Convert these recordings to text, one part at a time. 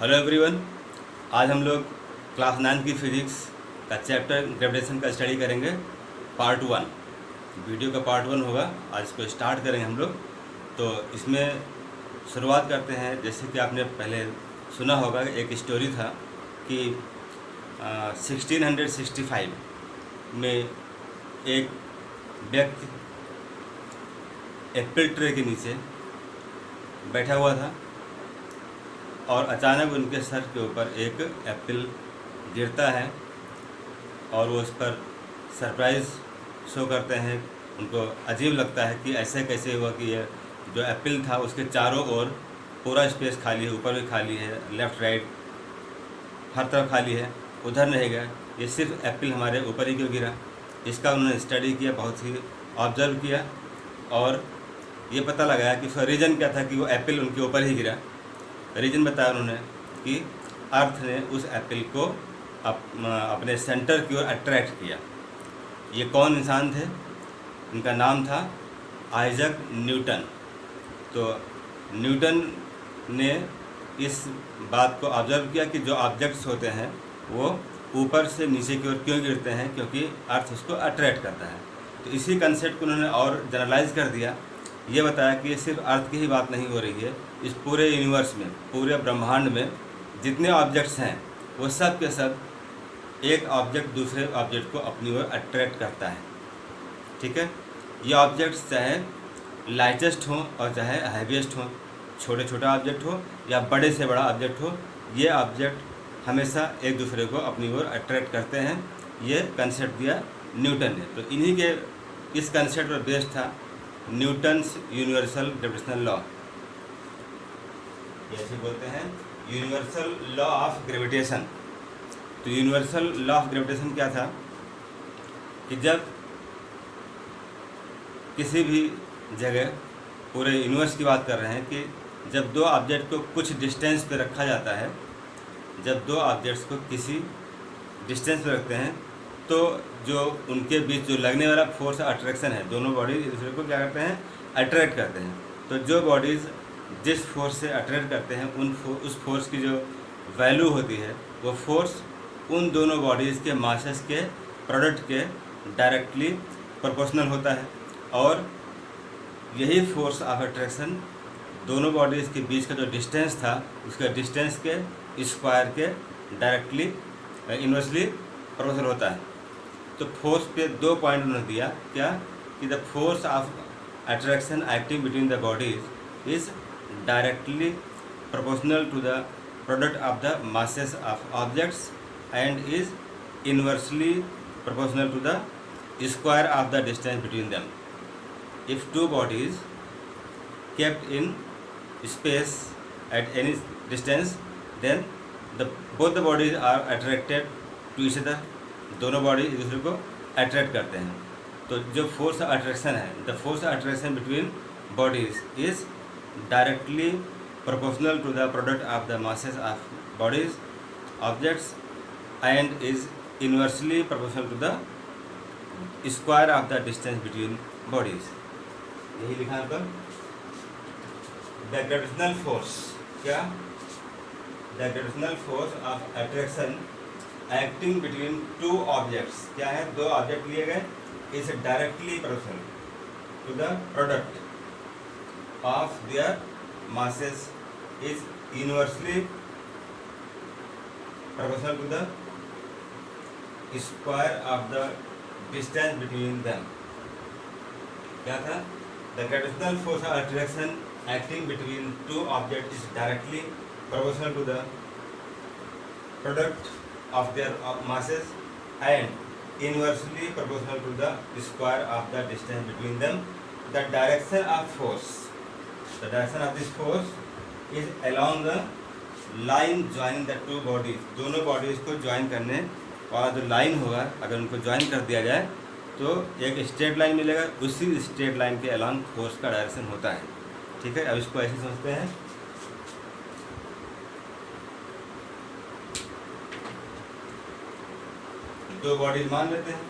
Hello everyone. आज हम लोग क्लास 9 की फिजिक्स का चैप्टर ग्रेविटेशन का स्टडी करेंगे। पार्ट 1 वीडियो का पार्ट 1 होगा। आज इसको स्टार्ट करेंगे हम लोग। तो इसमें शुरुआत करते हैं। जैसे कि आपने पहले सुना होगा, एक स्टोरी था कि 1665 में एक व्यक्ति एप्पल ट्री के नीचे बैठा हुआ था और अचानक उनके सर के ऊपर एक एप्पल गिरता है और वो उस पर सरप्राइज़ शो करते हैं। उनको अजीब लगता है कि ऐसे कैसे हुआ कि ये जो एप्पल था उसके चारों ओर पूरा स्पेस खाली है, ऊपर भी खाली है, लेफ़्ट राइट हर तरफ खाली है, उधर नहीं गया, ये सिर्फ एप्पल हमारे ऊपर ही क्यों गिरा। इसका उन्होंने स्टडी किया, बहुत ही ऑब्जर्व किया और ये पता लगाया कि उसका रीज़न क्या था कि वो एप्पल उनके ऊपर ही गिरा। रीजन बताया उन्होंने कि अर्थ ने उस एप्पल को अपने सेंटर की ओर अट्रैक्ट किया। ये कौन इंसान थे? इनका नाम था आइजक न्यूटन। तो न्यूटन ने इस बात को ऑब्जर्व किया कि जो ऑब्जेक्ट्स होते हैं वो ऊपर से नीचे की ओर क्यों गिरते हैं, क्योंकि अर्थ उसको अट्रैक्ट करता है। तो इसी कंसेप्ट को उन्होंने और जनरलाइज कर दिया। ये बताया कि ये सिर्फ अर्थ की ही बात नहीं हो रही है, इस पूरे यूनिवर्स में, पूरे ब्रह्मांड में जितने ऑब्जेक्ट्स हैं वो सब के सब एक ऑब्जेक्ट दूसरे ऑब्जेक्ट को अपनी ओर अट्रैक्ट करता है। ठीक है, ये ऑब्जेक्ट्स चाहे लाइटेस्ट हों और चाहे हैवीएस्ट हों, छोटे छोटा ऑब्जेक्ट हो या बड़े से बड़ा ऑब्जेक्ट हो, ये ऑब्जेक्ट हमेशा एक दूसरे को अपनी ओर अट्रैक्ट करते हैं। ये कंसेप्ट दिया न्यूटन ने। तो इन्हीं के इस कंसेप्ट पर बेस्ड था न्यूटन्स यूनिवर्सल ग्रेविटेशनल लॉ। ऐसे बोलते हैं यूनिवर्सल लॉ ऑफ ग्रेविटेशन। तो यूनिवर्सल लॉ ऑफ ग्रेविटेशन क्या था कि जब किसी भी जगह, पूरे यूनिवर्स की बात कर रहे हैं, कि जब दो ऑब्जेक्ट को कुछ डिस्टेंस पे रखा जाता है, जब दो ऑब्जेक्ट्स को किसी डिस्टेंस पे रखते हैं तो जो उनके बीच जो लगने वाला फोर्स अट्रैक्शन है, दोनों बॉडीज एक दूसरे को क्या करते हैं, अट्रैक्ट करते हैं। तो जो बॉडीज़ जिस फोर्स से अट्रैक्ट करते हैं उस फोर्स की जो वैल्यू होती है, वो फोर्स उन दोनों बॉडीज़ के मासेस के प्रोडक्ट के डायरेक्टली प्रोपोर्शनल होता है। और यही फोर्स ऑफ अट्रैक्शन दोनों बॉडीज़ के बीच का जो डिस्टेंस था, उसके डिस्टेंस के स्क्वायर के डायरेक्टली इन्वर्सली प्रोपोर्शनल होता है। तो फोर्स पे दो पॉइंट उन्होंने दिया, क्या कि the force of attraction acting between the bodies is directly proportional to the product of the masses of objects and is inversely proportional to the square of the distance between them. If two bodies kept in space at any distance, then both the bodies are attracted to each other. दोनों body एक दूसरे को attract करते हैं। तो जो force attraction है, the force attraction between bodies is directly proportional to the product of the masses of bodies objects and is inversely proportional to the square of the distance between bodies. यही लिखा है पर the gravitational force, क्या the gravitational force of attraction acting between two objects, क्या है, दो object लिए गए, is directly proportional to the product of their masses is inversely proportional to the square of the distance between them. क्या था? The gravitational force of attraction acting between two object is directly proportional to the product of their masses and inversely proportional to the square of the distance between them. The direction of force, the direction of this force is along the line joining the two bodies. दोनों bodies को join करने वाला जो line होगा, अगर उनको join कर दिया जाए तो एक straight line मिलेगा, उसी straight line के along force का direction होता है। ठीक है, अब इसको ऐसे समझते हैं। दो बॉडीज मान लेते हैं,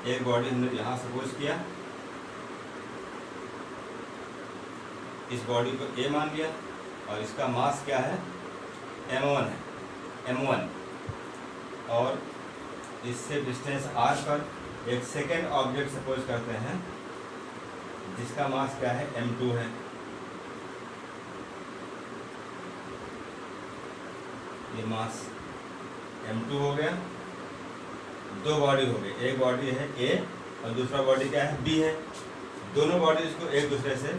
एक बॉडी हमने यहाँ सपोज किया, इस बॉडी को ए मान लिया और इसका मास क्या है m1 है, m1, और इससे डिस्टेंस r पर एक सेकेंड ऑब्जेक्ट सपोज करते हैं जिसका मास क्या है, m2 है। ये मास m2 हो गया। दो बॉडी हो गई, एक बॉडी है A और दूसरा बॉडी क्या है, B है। दोनों बॉडीज को एक दूसरे से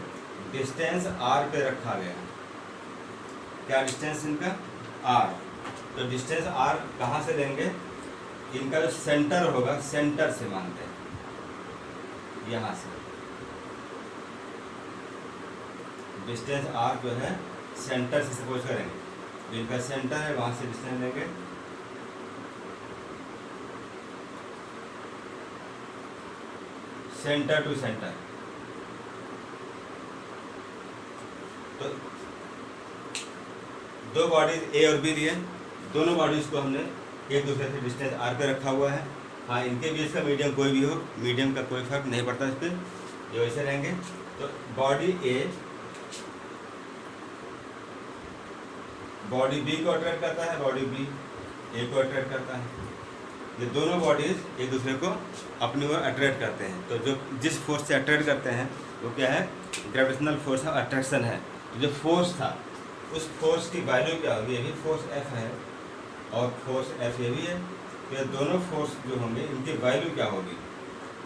डिस्टेंस r पे रखा गया। क्या डिस्टेंस इनका, r। तो डिस्टेंस r कहाँ से लेंगे, इनका जो सेंटर होगा, सेंटर से मानते हैं, यहाँ से डिस्टेंस r जो है सेंटर से सपोज करेंगे, तो इनका सेंटर है, वहाँ से डिस्टेंस लेंगे। सेंटर टू सेंटर, तो दो बॉडीज ए और बी लिए, दोनों बॉडीज को हमने एक दूसरे से डिस्टेंस r पे रखा हुआ है। हाँ, इनके बीच का मीडियम कोई भी हो, मीडियम का कोई फर्क नहीं पड़ता इस पर, ये वैसे रहेंगे। तो बॉडी ए बॉडी बी को अट्रैक्ट करता है, बॉडी बी ए को अट्रैक्ट करता है। ये दोनों बॉडीज एक दूसरे को अपनी ओर अट्रैक्ट करते हैं। तो जो जिस फोर्स से अट्रैक्ट करते हैं वो क्या है, ग्रेविटेशनल फोर्स ऑफ अट्रैक्शन है। जो फोर्स था उस फोर्स की वैल्यू क्या होगी, ये भी फोर्स F है और फोर्स F ये भी है। तो ये दोनों फोर्स जो होंगे इनकी वैल्यू क्या होगी,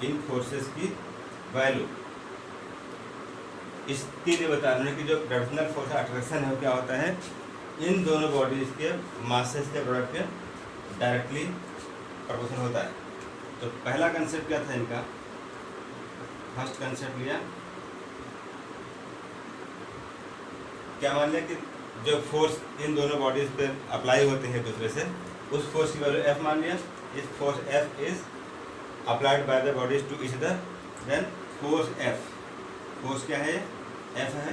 इन फोर्सेस की वैल्यू। इसके लिए बता रहे हैं कि जो ग्रेविटेशनल फोर्स ऑफ अट्रैक्शन है वो क्या होता है, इन दोनों बॉडीज के मासेस के प्रोडक्ट के डायरेक्टली प्रोपोर्शनल होता है। तो पहला कंसेप्ट क्या था इनका, फर्स्ट कंसेप्ट लिया, क्या मान लिया कि जो फोर्स इन दोनों बॉडीज पे अप्लाई होते हैं दूसरे से, उस फोर्स की वैल्यू F मान लिया। इस force F is applied by the bodies to each other, then force F, force क्या है, F है।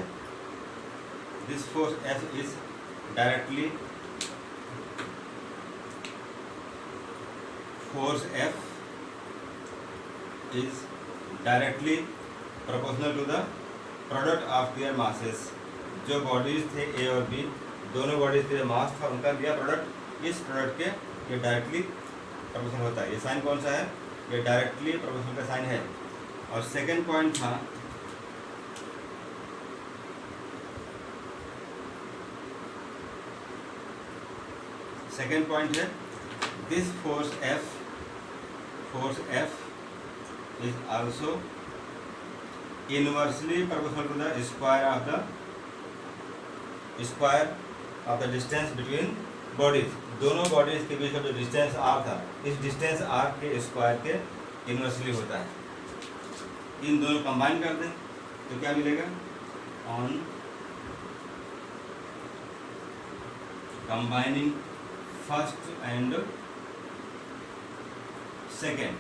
This force F is directly, force F is directly proportional to the product of their masses। जो bodies थे A और B, दोनों bodies के मास था, उनका दिया प्रोडक्ट, इस प्रोडक्ट के ये डायरेक्टली प्रोपोर्शनल होता है। ये साइन कौन सा है, ये डायरेक्टली प्रोपोर्शनल का साइन है। और सेकंड पॉइंट था, सेकंड पॉइंट है this force F is also inversely proportional to the square of the distance between bodies। दोनों बॉडीज के बीच का जो डिस्टेंस r था, इस डिस्टेंस r के स्क्वायर के इनवर्सली होता है। इन दोनों कंबाइन कर दें तो क्या मिलेगा, on combining first and second,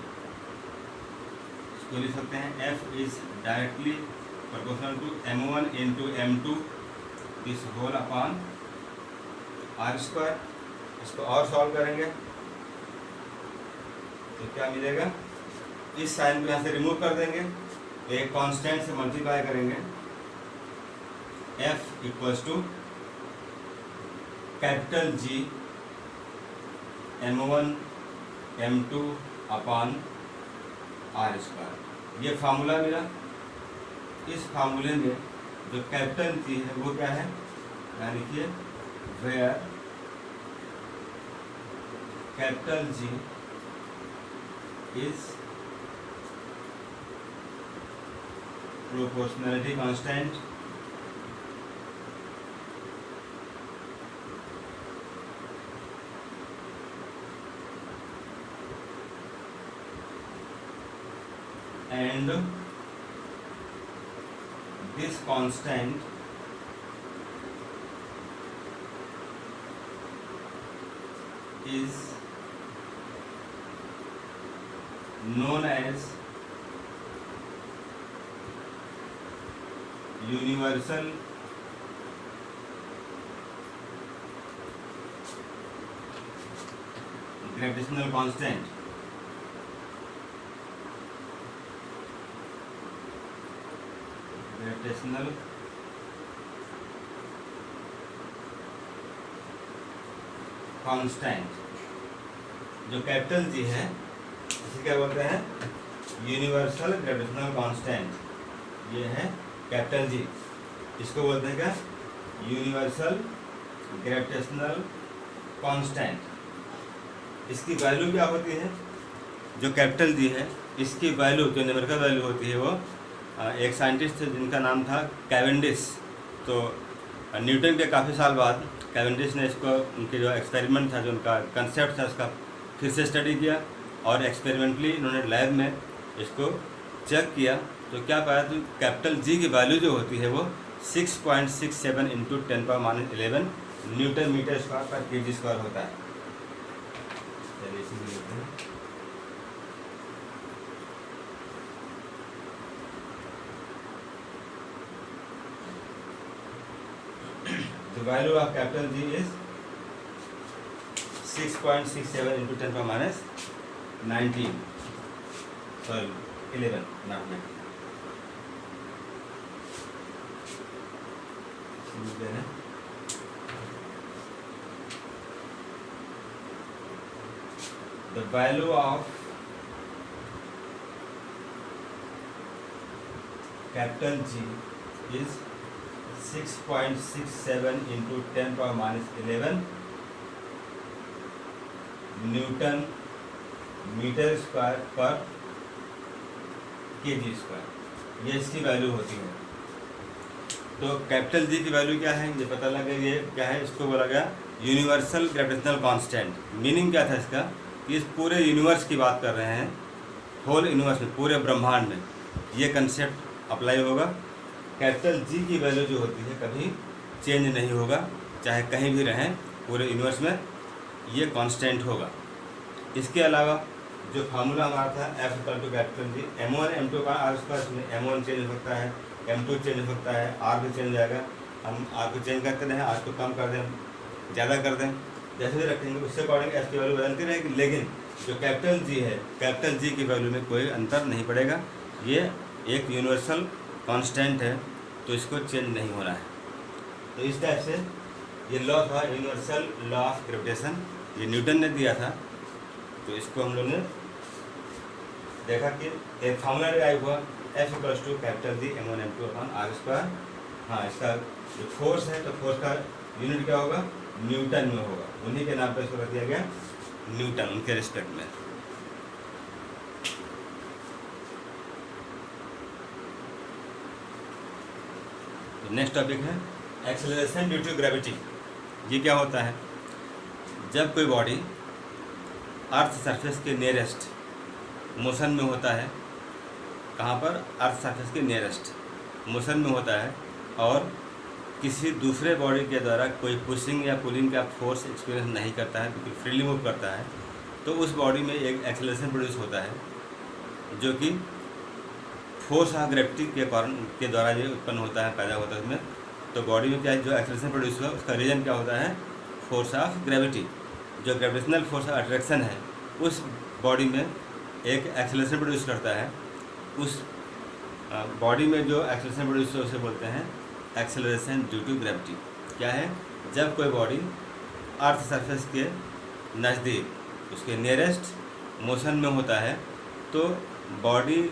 इसको लिख सकते हैं F is directly proportional to m1 into m2 this whole upon r square. इसको और सॉल्व करेंगे तो क्या मिलेगा, इस साइन को यहाँ से रिमूव कर देंगे, तो एक कांस्टेंट से मल्टीप्लाई करेंगे, F equals to capital G m1 m2 upon r square. ये फार्मूला मिला। इस फार्मूले में जो कैपिटल G है वो क्या है, यहाँ लिखिए, where capital G is proportionality constant and this constant is known as universal gravitational constant। gravitational constant. जो कैपिटल जी है इसे क्या बोलते हैं? Universal gravitational constant. ये है कैपिटल जी, इसको बोलते हैं क्या? Universal gravitational constant. इसकी वैल्यू क्या होती है? जो कैपिटल जी है इसकी वैल्यू, जो न्यूमेरिकल वैल्यू होती है, वो एक साइंटिस्ट थे जिनका नाम था कैवेंडिश। तो न्यूटन के काफ़ी साल बाद कैवेंडिश ने इसको, उनके जो एक्सपेरिमेंट था, जो उनका कंसेप्ट था, उसका फिर से स्टडी किया और एक्सपेरिमेंटली इन्होंने लैब में इसको चेक किया। तो क्या पाया? तो कैपिटल जी की वैल्यू जो होती है वो 6.67 इंटू 10⁻11 न्यूटन मीटर स्क्वायर पर केजी स्क्वायर होता है। चलिए इसी को लिखते हैं। The value of capital G is 6.67 into 10⁻19. Sorry, 11, not 9. The value of capital G is 6.67 into 10⁻11 newton metre square पर केजी स्क्वायर। ये इसकी वैल्यू होती है। तो कैपिटल जी की वैल्यू क्या है ये पता लगा। ये क्या है? इसको बोला गया यूनिवर्सल ग्रेविटेशनल कांस्टेंट। मीनिंग क्या था इसका? कि इस पूरे यूनिवर्स की बात कर रहे हैं, होल यूनिवर्स में, पूरे ब्रह्मांड में ये कंसेप्ट अप्लाई होगा। कैपिटल जी की वैल्यू जो होती है कभी चेंज नहीं होगा, चाहे कहीं भी रहें पूरे यूनिवर्स में, ये कांस्टेंट होगा। इसके अलावा जो फार्मूला हमारा था F equal to capital G, M1 M2 का R स्क्वायर, इसमें M1 चेंज हो सकता है, M2 चेंज हो सकता है, R भी चेंज हो जाएगा। हम R को चेंज करते रहें, R को कम कर दें, ज़्यादा कर दें, जैसे भी रखेंगे उससे अकॉर्डिंग F की वैल्यू बदलती रहेगी। लेकिन जो कैपिटल जी है, कैपिटल जी की वैल्यू में कोई अंतर नहीं पड़ेगा। ये एक यूनिवर्सल कांस्टेंट है, तो इसको चेंज नहीं होना है। तो इस टाइप से ये लॉ था, यूनिवर्सल लॉ ऑफ ग्रेविटेशन, ये न्यूटन ने दिया था। तो इसको हम लोग ने देखा कि एक फार्मूला आया हुआ F equals to capital G M1 M2 upon R square. हाँ, इसका जो फोर्स है, तो फोर्स का यूनिट क्या होगा? न्यूटन में होगा। उन्हीं के नाम पर इसको रख दिया गया न्यूटन, उनके रिस्पेक्ट में। तो नेक्स्ट टॉपिक है एक्सेलरेशन ड्यू टू ग्रेविटी। ये क्या होता है? जब कोई बॉडी अर्थ सरफेस के नियरेस्ट मोशन में होता है, कहाँ पर? अर्थ सरफेस के नियरेस्ट मोशन में होता है, और किसी दूसरे बॉडी के द्वारा कोई पुशिंग या पुलिंग का फोर्स एक्सपीरियंस नहीं करता है, बिल्कुल फ्रीली मूव करता है, तो उस बॉडी में एक एक्सेलरेशन प्रोड्यूस होता है, जो कि फोर्स ऑफ ग्रेविटी के द्वारा ये उत्पन्न होता है, पैदा होता है उसमें। तो बॉडी में क्या, जो एक्सेलरेशन प्रोड्यूस हुआ उसका रीजन क्या होता है? Force of gravity. जो ग्रेविटेशनल फोर्स ऑफ अट्रैक्शन है उस बॉडी में एक एक्सेलरेशन प्रोड्यूस करता है। उस बॉडी में जो एक्सेलरेशन प्रोड्यूस होता है उसे बोलते हैं एक्सेलरेशन ड्यू टू ग्रेविटी। क्या है? जब कोई बॉडी अर्थ सरफेस के नज़दीक, उसके नियरेस्ट मोशन में होता है, तो बॉडी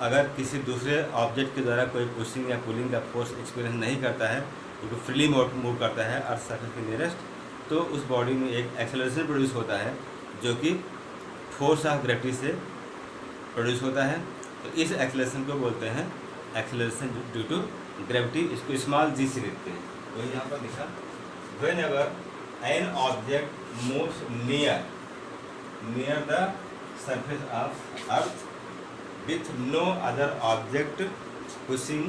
अगर किसी दूसरे ऑब्जेक्ट के द्वारा कोई पुशिंग या पुलिंग का फोर्स एक्सपीरियंस नहीं करता है, क्योंकि फ्रीली मूव करता है अर्थ सरफेस के नियरेस्ट, तो उस बॉडी में एक एक्सेलरेशन प्रोड्यूस होता है, जो कि फोर्स ऑफ ग्रेविटी से प्रोड्यूस होता है। तो इस एक्सेलरेशन को बोलते हैं एक्सेलरेशन ड्यू टू ग्रेविटी। इसको स्मॉल जी से लिखते हैं। तो यहाँ पर लिखा, whenever an object moves near the surface of earth with no other object pushing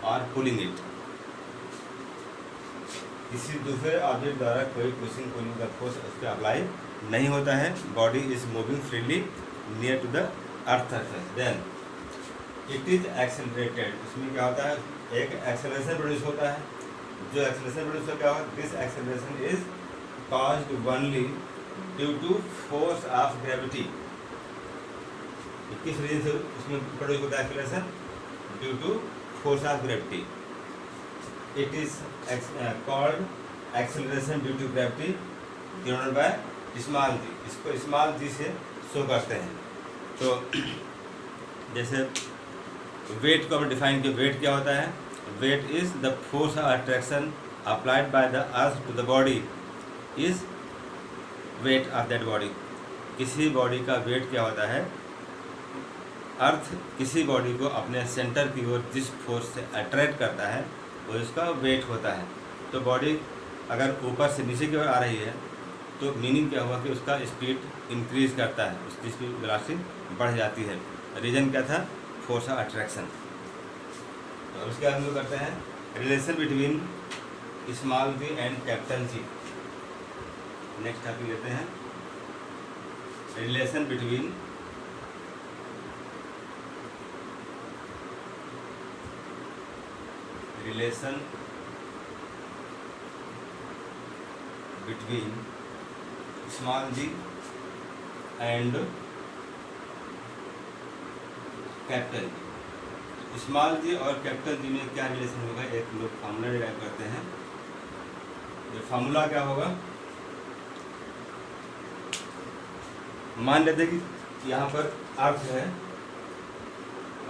और पुलिंग इट। किसी दूसरे ऑब्जेक्ट द्वारा कोई पुशिंग पुलिंग का फोर्स उस पर अप्लाई नहीं होता है, body is moving freely near to the earth surface, then it is accelerated. इसमें क्या होता है? एक एक्सेलरेशन प्रोड्यूस होता है। जो एक्सेलरेशन प्रोड्यूस होता है, this acceleration is caused only due to force of gravity. किस रीजन से इसमें प्रोड्यूस होता है acceleration? Due to force of gravity. It is called acceleration due to gravity denoted by small g, इसको small g से show करते हैं। तो जैसे वेट को हम डिफाइन किया, वेट क्या होता है? Weight is the force of attraction applied by the earth to the body is weight of that body. किसी बॉडी का वेट क्या होता है? अर्थ किसी बॉडी को अपने सेंटर की ओर जिस फोर्स से अट्रैक्ट करता है वो इसका वेट होता है। तो बॉडी अगर ऊपर से नीचे की ओर आ रही है तो मीनिंग क्या हुआ कि उसका स्पीड इंक्रीज करता है, उसकी स्पीड वेलोसिटी बढ़ जाती है। रीजन क्या था? Force of attraction. तो उसके बाद हम लोग करते हैं relation between small g and capital G. Next topic लेते हैं relation between small g and capital G. Small g और कैपिटल जी में क्या रिलेशन होगा? एक लोग फार्मूला डिराइव करते हैं। ये फार्मूला क्या होगा? मान लेते हैं कि यहाँ पर अर्थ है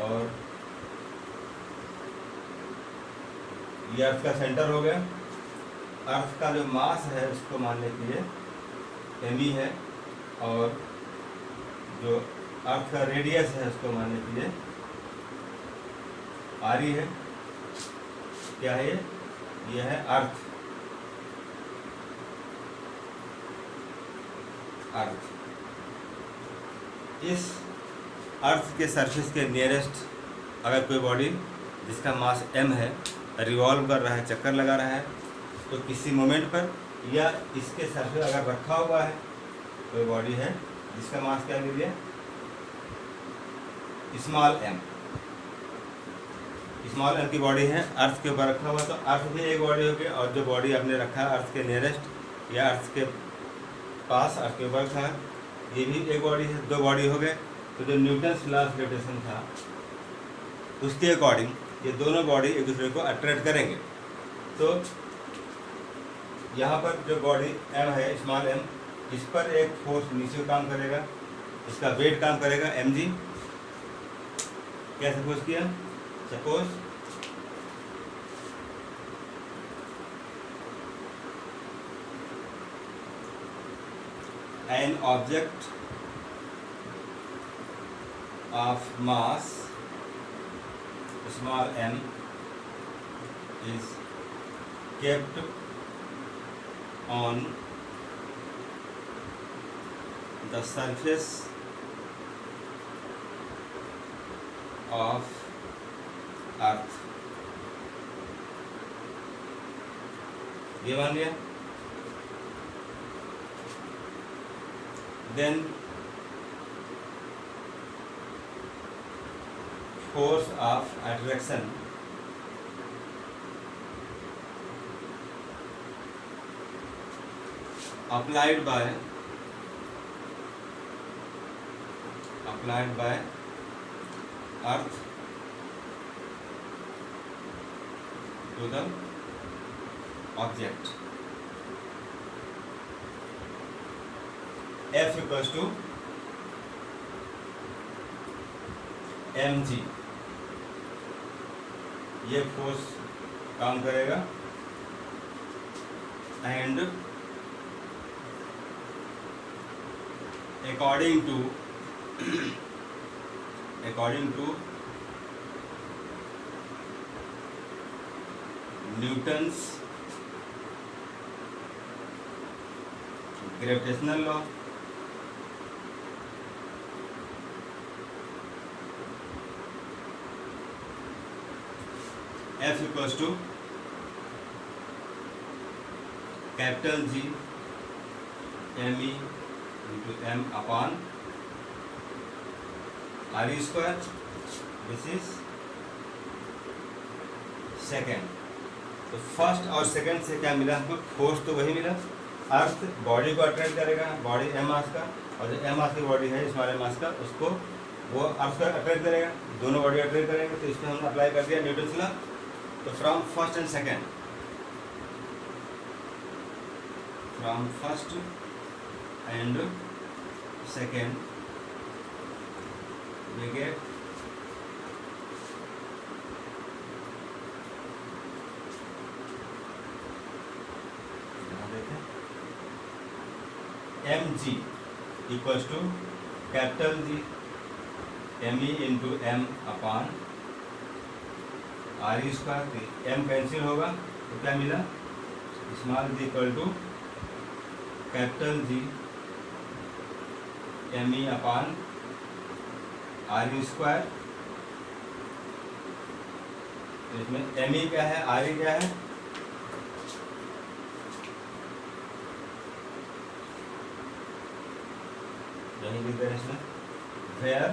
और ये अर्थ का सेंटर हो गया। अर्थ का जो मास है उसको मान लीजिए एमी है और जो अर्थ का रेडियस है उसको मान लीजिए आरी है। क्या है ये है अर्थ। इस अर्थ के सरफेस के नियरेस्ट अगर कोई बॉडी जिसका मास m है रिवॉल्व कर रहा है, चक्कर लगा रहा है, तो किसी मोमेंट पर या इसके सरफेस अगर रखा हुआ है कोई बॉडी है जिसका मास क्या लीजिए स्मॉल m की बॉडी है, अर्थ के ऊपर रखा हुआ, तो अर्थ भी एक बॉडी हो गई और जो बॉडी आपने रखा है अर्थ के नियरेस्ट या अर्थ के पास, अर्थ के ऊपर था, ये भी एक बॉडी है। दो बॉडी हो गए। तो जो न्यूटन्स लॉ ऑफ ग्रेविटेशन था उसके अकॉर्डिंग ये दोनों बॉडी एक दूसरे को अट्रैक्ट करेंगे। तो यहाँ पर जो बॉडी m है स्मॉल m, इस पर एक फोर्स नीचे काम करेगा, इसका वेट काम करेगा mg। क्या सपोज किया? Suppose an object of mass small m is kept on the surface of earth। ये मान लिया। then force of attraction applied by earth to the object F equals to mg। ये force काम करेगा and according to Newton's gravitational law F equals to capital G me into m upon r square। This is second. तो first और second से क्या मिला हमको? Force तो वही मिला। अर्थ बॉडी को अट्रैक्ट करेगा, बॉडी m मास का, और जो m मास की बॉडी है स्मॉल m मास का, उसको वो अर्थ को अट्रैक्ट करेगा। दोनों बॉडी अट्रैक्ट करेंगे। तो इसमें हमने अप्लाई कर दिया न्यूटन्स लॉ। तो from first and second we get mg equals to capital G me into M upon R square, m cancel होगा तो क्या मिला, small g equal to capital G me upon R square. इसमें me क्या है, r क्या है, यही लिख रहे हैं इसमें, where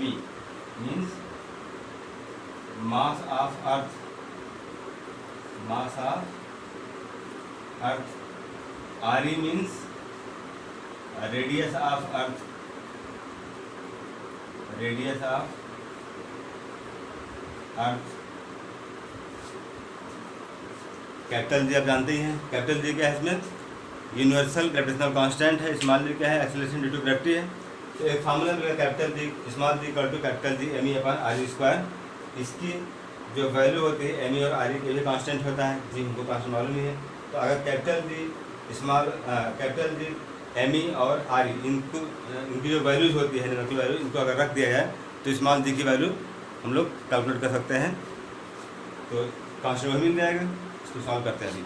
me means mass of earth, re means radius of earth, capital G आप जानते ही हैं, कैपिटल जी क्या है, इसमें यूनिवर्सल ग्रेविटेशनल कांस्टेंट है, स्मॉल जी क्या है, एक्सेलरेशन ड्यू टू ग्रेविटी है। तो एक फार्मूला मिलेगा capital G small g equal to capital G M E upon R square. इसकी जो वैल्यू होती है एम ई और आर के भी कांस्टेंट होता है जी, हमको कांस्टेंट मालूम ही है। तो अगर कैपिटल जी एम ई और आर इनकी जो वैल्यूज होती है न्यूमेरिकल वैल्यू, इनको अगर रख दिया जाए तो स्मॉल जी की वैल्यू हम लोग कैलकुलेट कर सकते हैं। तो कांस्टेंट मिल जाएगा, इसको सॉल्व करते हैं अभी।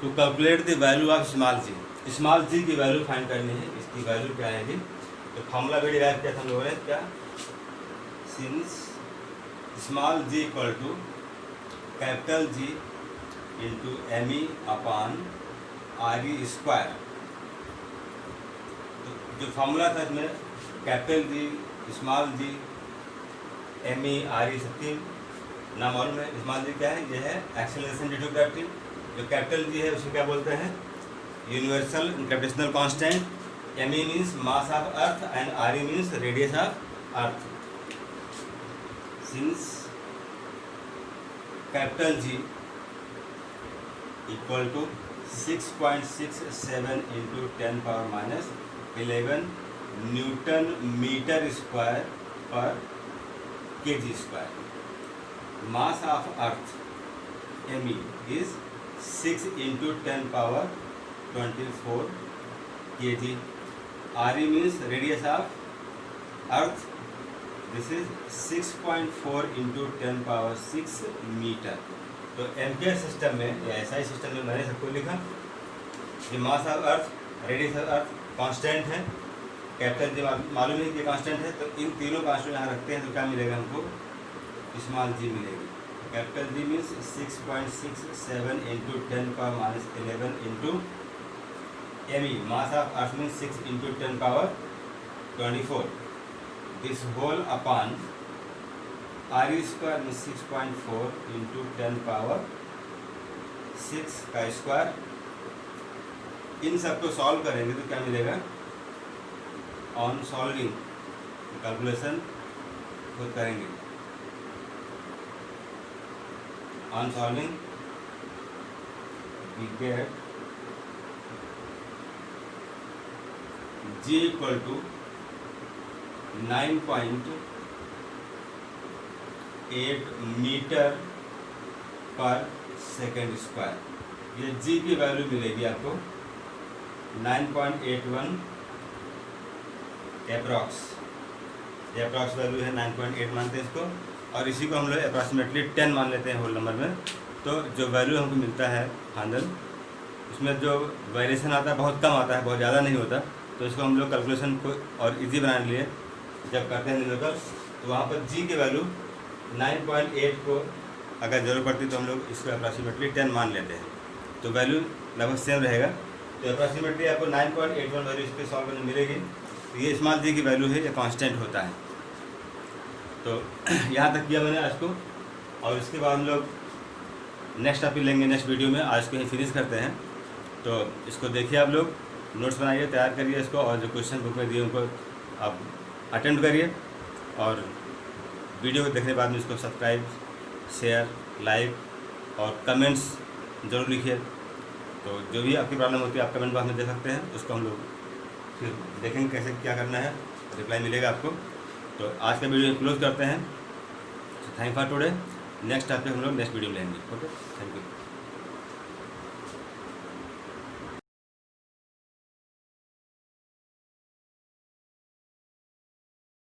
To calculate the value of small g की वैल्यू फाइंड करनी है। इसकी वैल्यू क्या है जी, तो फॉर्मूला भी डिराइव किया था हम लोगों ने, क्या, since small g equal to capital G into M E upon R E square. तो जो फॉर्मूला था इसमें capital G small g M E R E सबकी नाम मालूम है। स्मॉल जी क्या है, यह है एक्सेलरेशन ड्यू टू ग्रेविटी। जो कैपिटल जी है उसे क्या बोलते हैं, universal gravitational constant. M E means mass of earth and R E means radius of earth. Since capital G equal to 6.67 into 10⁻⁻11 newton metre square पर kg square. Mass of earth M E is 6 into 10⁻24 kg। R E means radius of earth, this is 6.4 into 10⁻6 metre. तो ampere system में या SI system में मैंने सबको लिखा कि मास of earth, radius of earth constant है, कैपिटल जी मालूम है कि कांस्टेंट है। तो इन तीनों कांस्टेंट यहाँ रखते हैं तो क्या मिलेगा हमको, स्मॉल जी मिलेगी। Capital G means 6.67 into 10⁻11 into M E, mass of earth means 6 into 10⁻24, this whole upon R E square means 6.4 into 10⁻6 का स्क्वायर। इन सबको सॉल्व करेंगे तो क्या मिलेगा, ऑन सॉल्विंग कैलकुलेशन खुद करेंगे। On solving we get ji equal to 9.8 metre पर second square. ये जी की वैल्यू मिलेगी आपको 9.81 अप्रॉक्स वैल्यू है 9.8 मानते हैं इसको, और इसी को हम लोग अप्रॉक्सीमेटली 10 मान लेते हैं होल नंबर में। तो जो वैल्यू हमको मिलता है फाइनल, उसमें जो वेरिएशन आता है बहुत कम आता है, बहुत ज़्यादा नहीं होता। तो इसको हम लोग कैलकुलेशन को और इजी बनाने के लिए जब करते हैं न्यूमेरिकल, तो वहाँ पर जी की वैल्यू 9.8 को अगर ज़रूरत पड़ती तो हम लोग इसको अप्रॉक्सीमेटली 10 मान लेते हैं, तो वैल्यू लगभग सेम रहेगा। तो अप्रॉक्सीमेटली आपको 9.81 वैल्यू इस पर सॉल्व करने मिलेगी। तो ये स्मॉल जी की वैल्यू है, ये कांस्टेंट होता है। तो यहाँ तक किया मैंने आज को, और इसके बाद हम लोग नेक्स्ट टॉपिक लेंगे नेक्स्ट वीडियो में। आज को ही फिनिश करते हैं। तो इसको देखिए, आप लोग नोट्स बनाइए, तैयार करिए इसको, और जो क्वेश्चन बुक में दिए उनको आप अटेम्प्ट करिए और वीडियो को देखने के बाद में इसको सब्सक्राइब, शेयर, लाइक और कमेंट्स ज़रूर लिखिए। तो जो भी आपकी प्रॉब्लम होती है आप कमेंट बॉक्स में दे सकते हैं, उसको हम लोग फिर देखेंगे कैसे क्या करना है, रिप्लाई मिलेगा आपको। तो आज का वीडियो क्लोज करते हैं। Thank for today. Next topic हम लोग नेक्स्ट वीडियो में लेंगे। Okay, thank you.